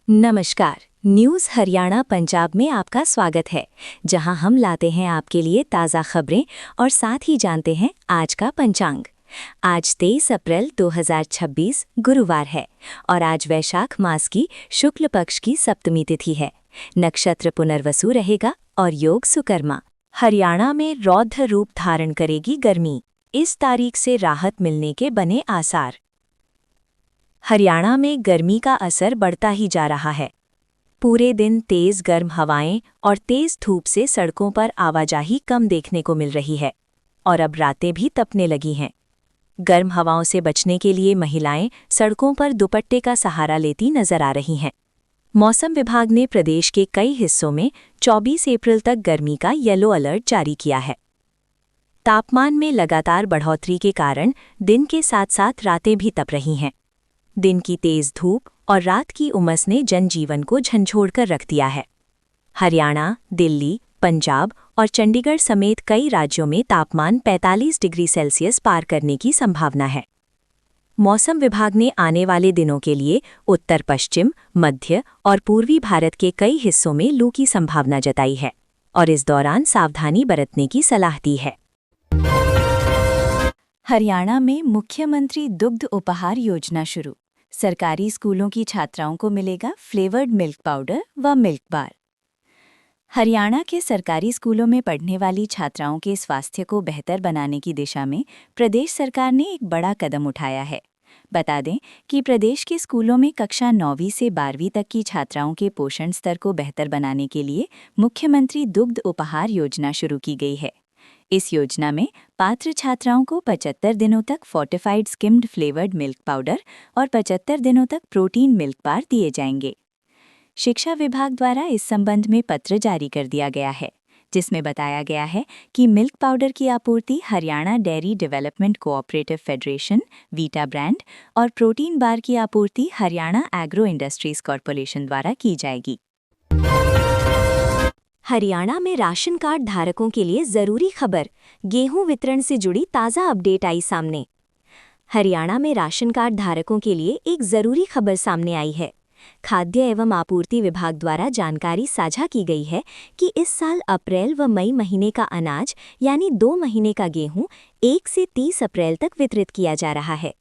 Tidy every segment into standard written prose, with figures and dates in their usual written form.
नमस्कार। न्यूज़ हरियाणा पंजाब में आपका स्वागत है, जहां हम लाते हैं आपके लिए ताज़ा खबरें और साथ ही जानते हैं आज का पंचांग। आज 23 अप्रैल 2026 गुरुवार है और आज वैशाख मास की शुक्ल पक्ष की सप्तमी तिथि है। नक्षत्र पुनर्वसु रहेगा और योग सुकर्मा। हरियाणा में रौद्र रूप धारण करेगी गर्मी। इस तारीख से राहत मिलने के बने आसार। हरियाणा में गर्मी का असर बढ़ता ही जा रहा है। पूरे दिन तेज गर्म हवाएं और तेज धूप से सड़कों पर आवाजाही कम देखने को मिल रही है और अब रातें भी तपने लगी हैं। गर्म हवाओं से बचने के लिए महिलाएं सड़कों पर दुपट्टे का सहारा लेती नजर आ रही हैं। मौसम विभाग ने प्रदेश के कई हिस्सों में 24 अप्रैल तक गर्मी का येलो अलर्ट जारी किया है। तापमान में लगातार बढ़ोतरी के कारण दिन के साथ साथ रातें भी तप रही हैं। दिन की तेज धूप और रात की उमस ने जनजीवन को झंझोड़कर रख दिया है। हरियाणा, दिल्ली, पंजाब और चंडीगढ़ समेत कई राज्यों में तापमान 45 डिग्री सेल्सियस पार करने की संभावना है। मौसम विभाग ने आने वाले दिनों के लिए उत्तर पश्चिम, मध्य और पूर्वी भारत के कई हिस्सों में लू की संभावना जताई है और इस दौरान सावधानी बरतने की सलाह दी है। हरियाणा में मुख्यमंत्री दुग्ध उपहार योजना शुरू। सरकारी स्कूलों की छात्राओं को मिलेगा फ्लेवर्ड मिल्क पाउडर व मिल्क बार। हरियाणा के सरकारी स्कूलों में पढ़ने वाली छात्राओं के स्वास्थ्य को बेहतर बनाने की दिशा में प्रदेश सरकार ने एक बड़ा कदम उठाया है। बता दें कि प्रदेश के स्कूलों में कक्षा 9वीं से 12वीं तक की छात्राओं के पोषण स्तर को बेहतर बनाने के लिए मुख्यमंत्री दुग्ध उपहार योजना शुरू की गई है। इस योजना में पात्र छात्राओं को 75 दिनों तक fortified skimmed flavoured milk powder और 75 दिनों तक प्रोटीन मिल्क बार दिए जाएंगे। शिक्षा विभाग द्वारा इस संबंध में पत्र जारी कर दिया गया है, जिसमें बताया गया है कि मिल्क पाउडर की आपूर्ति Haryana dairy development cooperative federation Vita brand और प्रोटीन बार की आपूर्ति हरियाणा एग्रो इंडस्ट्रीज कॉरपोरेशन द्वारा की जाएगी। हरियाणा में राशन कार्ड धारकों के लिए जरूरी खबर। गेहूं वितरण से जुड़ी ताज़ा अपडेट आई सामने। हरियाणा में राशन कार्ड धारकों के लिए एक जरूरी खबर सामने आई है। खाद्य एवं आपूर्ति विभाग द्वारा जानकारी साझा की गई है कि इस साल अप्रैल व मई महीने का अनाज यानी 2 महीने का गेहूं 1 से 30 अप्रैल तक वितरित किया जा रहा है।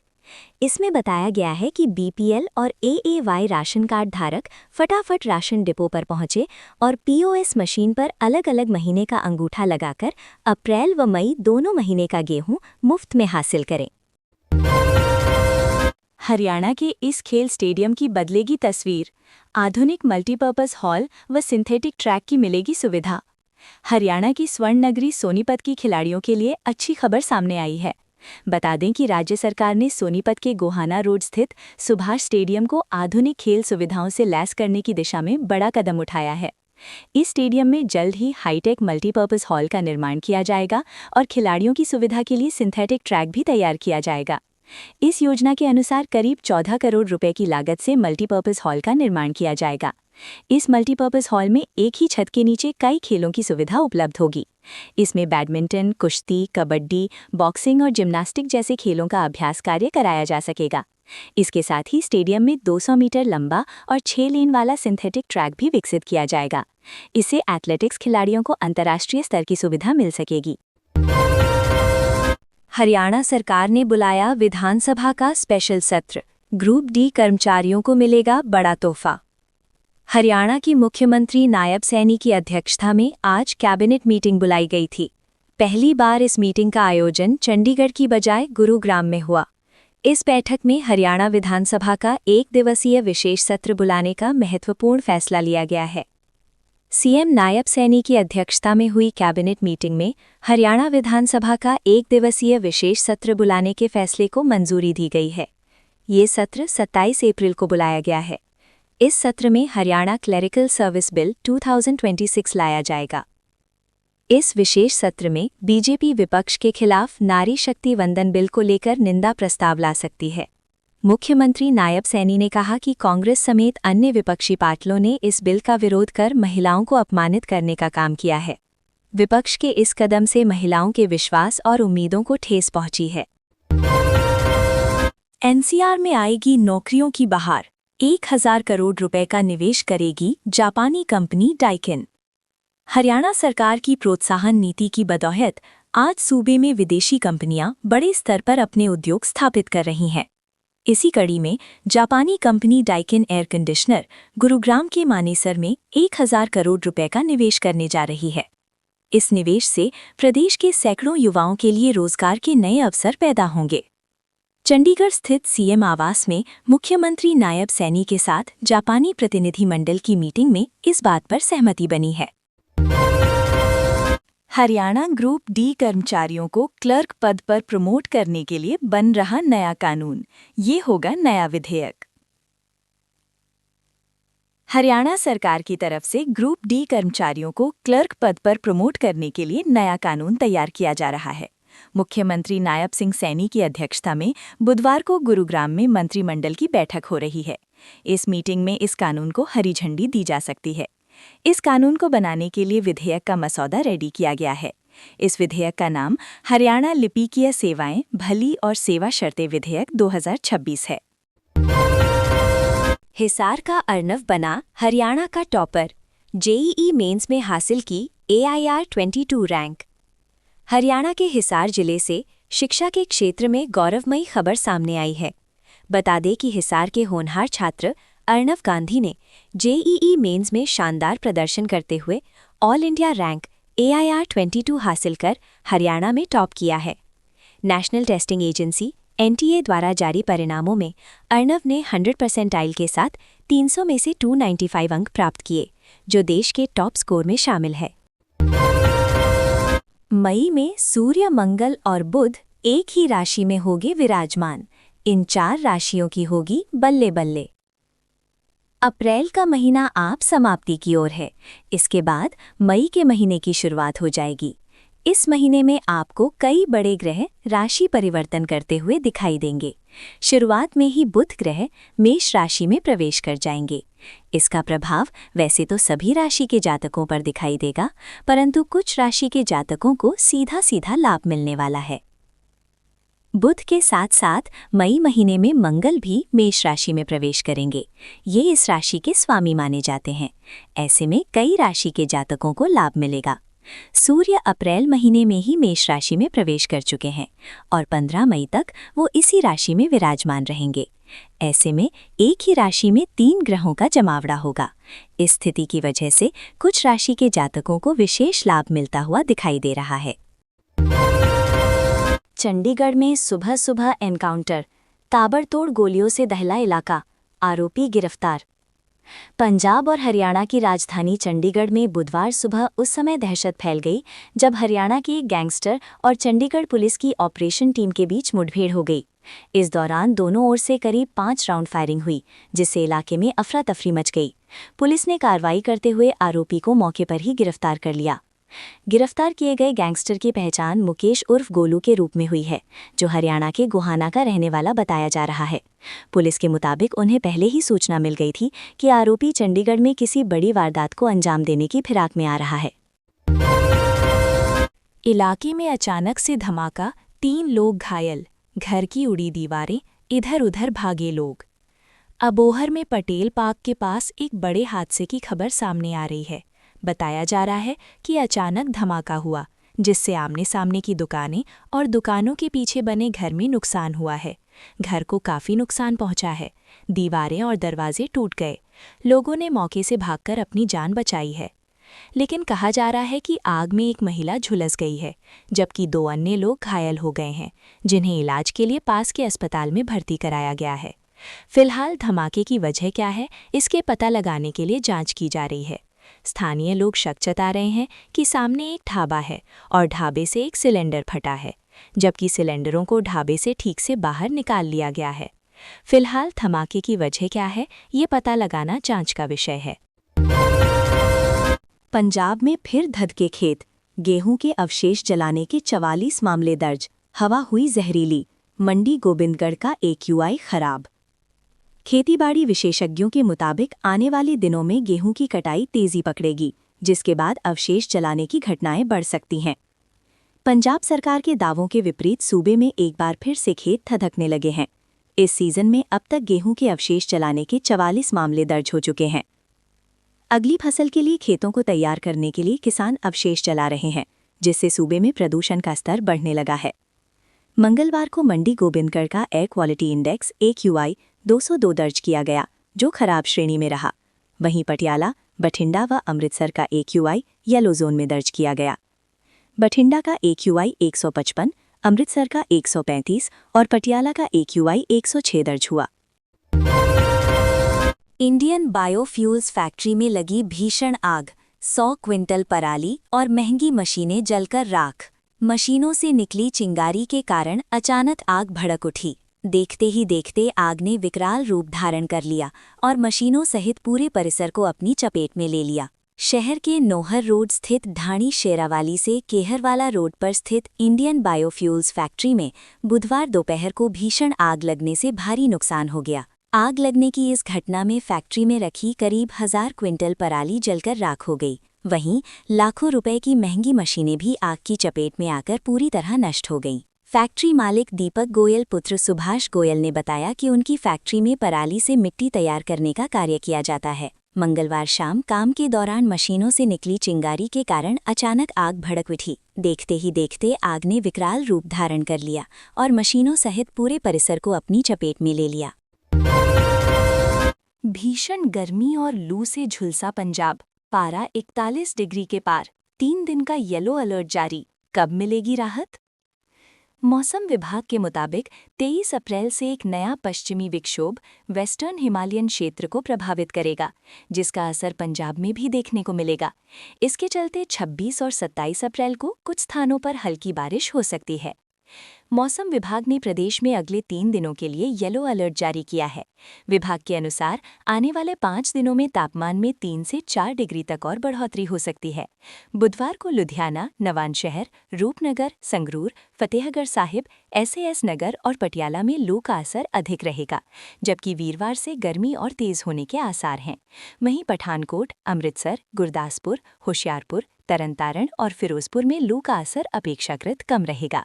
इसमें बताया गया है कि बीपीएल और एएवाई राशन कार्ड धारक फटाफट राशन डिपो पर पहुंचे और पीओएस मशीन पर अलग अलग महीने का अंगूठा लगाकर अप्रैल व मई दोनों महीने का गेहूं मुफ्त में हासिल करें। हरियाणा के इस खेल स्टेडियम की बदलेगी तस्वीर। आधुनिक मल्टीपर्पज हॉल व सिंथेटिक ट्रैक की मिलेगी सुविधा। हरियाणा की स्वर्ण नगरी सोनीपत की खिलाड़ियों के लिए अच्छी खबर सामने आई है। बता दें कि राज्य सरकार ने सोनीपत के गोहाना रोड स्थित सुभाष स्टेडियम को आधुनिक खेल सुविधाओं से लैस करने की दिशा में बड़ा कदम उठाया है। इस स्टेडियम में जल्द ही हाईटेक मल्टीपर्पज हॉल का निर्माण किया जाएगा और खिलाड़ियों की सुविधा के लिए सिंथेटिक ट्रैक भी तैयार किया जाएगा। इस योजना के अनुसार करीब 14 करोड़ रुपए की लागत से मल्टीपर्पज हॉल का निर्माण किया जाएगा। इस मल्टीपर्पज हॉल में एक ही छत के नीचे कई खेलों की सुविधा उपलब्ध होगी। इसमें बैडमिंटन, कुश्ती, कबड्डी, बॉक्सिंग और जिम्नास्टिक जैसे खेलों का अभ्यास कार्य कराया जा सकेगा। इसके साथ ही स्टेडियम में 200 मीटर लंबा और 6 लेन वाला सिंथेटिक ट्रैक भी विकसित किया जाएगा। इससे एथलेटिक्स खिलाड़ियों को अंतर्राष्ट्रीय स्तर की सुविधा मिल सकेगी। हरियाणा सरकार ने बुलाया विधानसभा का स्पेशल सत्र। ग्रुप डी कर्मचारियों को मिलेगा बड़ा तोहफा। हरियाणा की मुख्यमंत्री नायब सैनी की अध्यक्षता में आज कैबिनेट मीटिंग बुलाई गई थी। पहली बार इस मीटिंग का आयोजन चंडीगढ़ की बजाय गुरुग्राम में हुआ। इस बैठक में हरियाणा विधानसभा का 1 दिवसीय विशेष सत्र बुलाने का महत्वपूर्ण फैसला लिया गया है। सीएम नायब सैनी की अध्यक्षता में हुई कैबिनेट मीटिंग में हरियाणा विधानसभा का 1 दिवसीय विशेष सत्र बुलाने के फैसले को मंजूरी दी गई है। ये सत्र 27 अप्रैल को बुलाया गया है। इस सत्र में हरियाणा क्लेरिकल सर्विस बिल 2026 लाया जाएगा। इस विशेष सत्र में बीजेपी विपक्ष के खिलाफ नारी शक्ति वंदन बिल को लेकर निंदा प्रस्ताव ला सकती है। मुख्यमंत्री नायब सैनी ने कहा कि कांग्रेस समेत अन्य विपक्षी पार्टियों ने इस बिल का विरोध कर महिलाओं को अपमानित करने का काम किया है। विपक्ष के इस कदम से महिलाओं के विश्वास और उम्मीदों को ठेस पहुंची है। एनसीआर में आएगी नौकरियों की बहार। 1000 करोड़ रुपए का निवेश करेगी जापानी कंपनी डाइकिन। हरियाणा सरकार की प्रोत्साहन नीति की बदौलत आज सूबे में विदेशी कंपनियां बड़े स्तर पर अपने उद्योग स्थापित कर रही हैं। इसी कड़ी में जापानी company Daikin air conditioner Gurugram के मानेसर में 1000 करोड़ रुपए का निवेश करने जा रही है। इस निवेश से प्रदेश के सैकड़ों युवाओं के लिए रोजगार के नए अवसर पैदा होंगे। चंडीगढ़ स्थित सीएम आवास में मुख्यमंत्री नायब सैनी के साथ जापानी प्रतिनिधिमंडल की मीटिंग में इस बात पर सहमति बनी है। हरियाणा ग्रुप डी कर्मचारियों को क्लर्क पद पर प्रमोट करने के लिए बन रहा नया कानून, ये होगा नया विधेयक। हरियाणा सरकार की तरफ से ग्रुप डी कर्मचारियों को क्लर्क पद पर प्रमोट करने के लिए नया कानून तैयार किया जा रहा है। मुख्यमंत्री नायब सिंह सैनी की अध्यक्षता में बुधवार को गुरुग्राम में मंत्रिमंडल की बैठक हो रही है। इस मीटिंग में इस कानून को हरी झंडी दी जा सकती है। इस कानून को बनाने के लिए विधेयक का मसौदा रेडी किया गया है। इस विधेयक का नाम हरियाणा लिपिकीय सेवाएं भली और सेवा शर्तें विधेयक 2026 है। हिसार का अर्नव बना हरियाणा का टॉपर, जेईई मेंस में हासिल की AIR 22 रैंक। हरियाणा के हिसार जिले से शिक्षा के क्षेत्र में गौरवमयी खबर सामने आई है। बता दें कि हिसार के होनहार छात्र अर्नव गांधी ने जेईई मेंस में शानदार प्रदर्शन करते हुए ऑल इंडिया रैंक AIR 22 हासिल कर हरियाणा में टॉप किया है। नेशनल टेस्टिंग एजेंसी NTA द्वारा जारी परिणामों में अर्नव ने 100 परसेंटाइल के साथ 300 में से 295 अंक प्राप्त किए, जो देश के टॉप स्कोर में शामिल है। मई में सूर्य, मंगल और बुध एक ही राशि में होंगे विराजमान। इन 4 राशियों की होगी बल्ले बल्ले। अप्रैल का महीना आप समाप्ति की ओर है। इसके बाद मई के महीने की शुरुआत हो जाएगी। इस महीने में आपको कई बड़े ग्रह राशि परिवर्तन करते हुए दिखाई देंगे। शुरुआत में ही बुध ग्रह मेष राशि में प्रवेश कर जाएंगे। इसका प्रभाव वैसे तो सभी राशि के जातकों पर दिखाई देगा, परंतु कुछ राशि के जातकों को सीधा सीधा लाभ मिलने वाला है। बुध के साथ साथ मई महीने में मंगल भी मेष राशि में प्रवेश करेंगे। ये इस राशि के स्वामी माने जाते हैं। ऐसे में कई राशि के जातकों को लाभ मिलेगा। सूर्य अप्रैल महीने में ही मेष राशि में प्रवेश कर चुके हैं और 15 मई तक वो इसी राशि में विराजमान रहेंगे। ऐसे में एक ही राशि में 3 ग्रहों का जमावड़ा होगा। इस स्थिति की वजह से कुछ राशि के जातकों को विशेष लाभ मिलता हुआ दिखाई दे रहा है। चंडीगढ़ में सुबह सुबह एनकाउंटर, ताबड़तोड़ गोलियों से दहला इलाका, आरोपी गिरफ्तार। पंजाब और हरियाणा की राजधानी चंडीगढ़ में बुधवार सुबह उस समय दहशत फैल गई जब हरियाणा के एक गैंगस्टर और चंडीगढ़ पुलिस की ऑपरेशन टीम के बीच मुठभेड़ हो गई। इस दौरान दोनों ओर से करीब 5 राउंड फायरिंग हुई, जिससे इलाके में अफरा तफरी मच गई। पुलिस ने कार्रवाई करते हुए आरोपी को मौके पर ही गिरफ्तार कर लिया। गिरफ्तार किए गए गैंगस्टर की पहचान मुकेश उर्फ गोलू के रूप में हुई है, जो हरियाणा के गोहाना का रहने वाला बताया जा रहा है। पुलिस के मुताबिक उन्हें पहले ही सूचना मिल गई थी कि आरोपी चंडीगढ़ में किसी बड़ी वारदात को अंजाम देने की फिराक में आ रहा है। इलाके में अचानक से धमाका, 3 लोग घायल, घर की उड़ी दीवारें, इधर उधर भागे लोग। अबोहर में पटेल पार्क के पास एक बड़े हादसे की खबर सामने आ रही है। बताया जा रहा है कि अचानक धमाका हुआ, जिससे आमने सामने की दुकानें और दुकानों के पीछे बने घर में नुकसान हुआ है। घर को काफ़ी नुकसान पहुंचा है। दीवारें और दरवाजे टूट गए। लोगों ने मौके से भागकर अपनी जान बचाई है। लेकिन कहा जा रहा है कि आग में एक महिला झुलस गई है, जबकि 2 अन्य लोग घायल हो गए हैं, जिन्हें इलाज के लिए पास के अस्पताल में भर्ती कराया गया है। फिलहाल धमाके की वजह क्या है, इसके पता लगाने के लिए जांच की जा रही है। स्थानीय लोग शक जता रहे हैं कि सामने एक ढाबा है और ढाबे से एक सिलेंडर फटा है, जबकि सिलेंडरों को ढाबे से ठीक से बाहर निकाल लिया गया है। फिलहाल धमाके की वजह क्या है, ये पता लगाना जांच का विषय है। पंजाब में फिर धधके खेत, गेहूं के अवशेष जलाने के 44 मामले दर्ज, हवा हुई जहरीली, मंडी गोबिंदगढ़ का AQI खराब। खेतीबाड़ी विशेषज्ञों के मुताबिक आने वाले दिनों में गेहूं की कटाई तेजी पकड़ेगी, जिसके बाद अवशेष जलाने की घटनाएं बढ़ सकती हैं। पंजाब सरकार के दावों के विपरीत सूबे में एक बार फिर से खेत धधकने लगे हैं। इस सीजन में अब तक गेहूं के अवशेष जलाने के 44 मामले दर्ज हो चुके हैं। अगली फसल के लिए खेतों को तैयार करने के लिए किसान अवशेष जला रहे हैं, जिससे सूबे में प्रदूषण का स्तर बढ़ने लगा है। मंगलवार को मंडी गोबिंदगढ़ का एयर क्वालिटी इंडेक्स AQI 202 दर्ज किया गया, जो खराब श्रेणी में रहा। वहीं पटियाला, बठिंडा व अमृतसर का AQI येलो जोन में दर्ज किया गया। बठिंडा का AQI 155, अमृतसर का 135 और पटियाला का AQI 106 दर्ज हुआ। इंडियन बायोफ्यूल्स फैक्ट्री में लगी भीषण आग, 100 क्विंटल पराली और महंगी मशीनें जलकर राख। मशीनों से निकली चिंगारी के कारण अचानक आग भड़क उठी। देखते ही देखते आग ने विकराल रूप धारण कर लिया और मशीनों सहित पूरे परिसर को अपनी चपेट में ले लिया। शहर के नौहर रोड स्थित ढाणी शेरावाली से केहरवाला रोड पर स्थित इंडियन बायोफ्यूल्स फैक्ट्री में बुधवार दोपहर को भीषण आग लगने से भारी नुकसान हो गया। आग लगने की इस घटना में फैक्ट्री में रखी करीब 1000 क्विंटल पराली जलकर राख हो गई। वहीं लाखों रुपए की महंगी मशीनें भी आग की चपेट में आकर पूरी तरह नष्ट हो गईं। फैक्ट्री मालिक दीपक गोयल पुत्र सुभाष गोयल ने बताया कि उनकी फैक्ट्री में पराली से मिट्टी तैयार करने का कार्य किया जाता है। मंगलवार शाम काम के दौरान मशीनों से निकली चिंगारी के कारण अचानक आग भड़क उठी। देखते ही देखते आग ने विकराल रूप धारण कर लिया और मशीनों सहित पूरे परिसर को अपनी चपेट में ले लिया। भीषण गर्मी और लू से झुलसा पंजाब, पारा 41 डिग्री के पार, 3 दिन का येलो अलर्ट जारी। कब मिलेगी राहत? मौसम विभाग के मुताबिक 23 अप्रैल से एक नया पश्चिमी विक्षोभ वेस्टर्न हिमालयन क्षेत्र को प्रभावित करेगा, जिसका असर पंजाब में भी देखने को मिलेगा। इसके चलते 26 और 27 अप्रैल को कुछ स्थानों पर हल्की बारिश हो सकती है। मौसम विभाग ने प्रदेश में अगले 3 दिनों के लिए येलो अलर्ट जारी किया है। विभाग के अनुसार आने वाले 5 दिनों में तापमान में 3 से 4 डिग्री तक और बढ़ोतरी हो सकती है। बुधवार को लुधियाना, नवांशहर, रूपनगर, संगरूर, फतेहगढ़ साहिब, SAS नगर और पटियाला में लू का असर अधिक रहेगा, जबकि वीरवार से गर्मी और तेज होने के आसार हैं। वहीं पठानकोट, अमृतसर, गुरदासपुर, होशियारपुर, तरनतारण और फिरोजपुर में लू का असर अपेक्षाकृत कम रहेगा।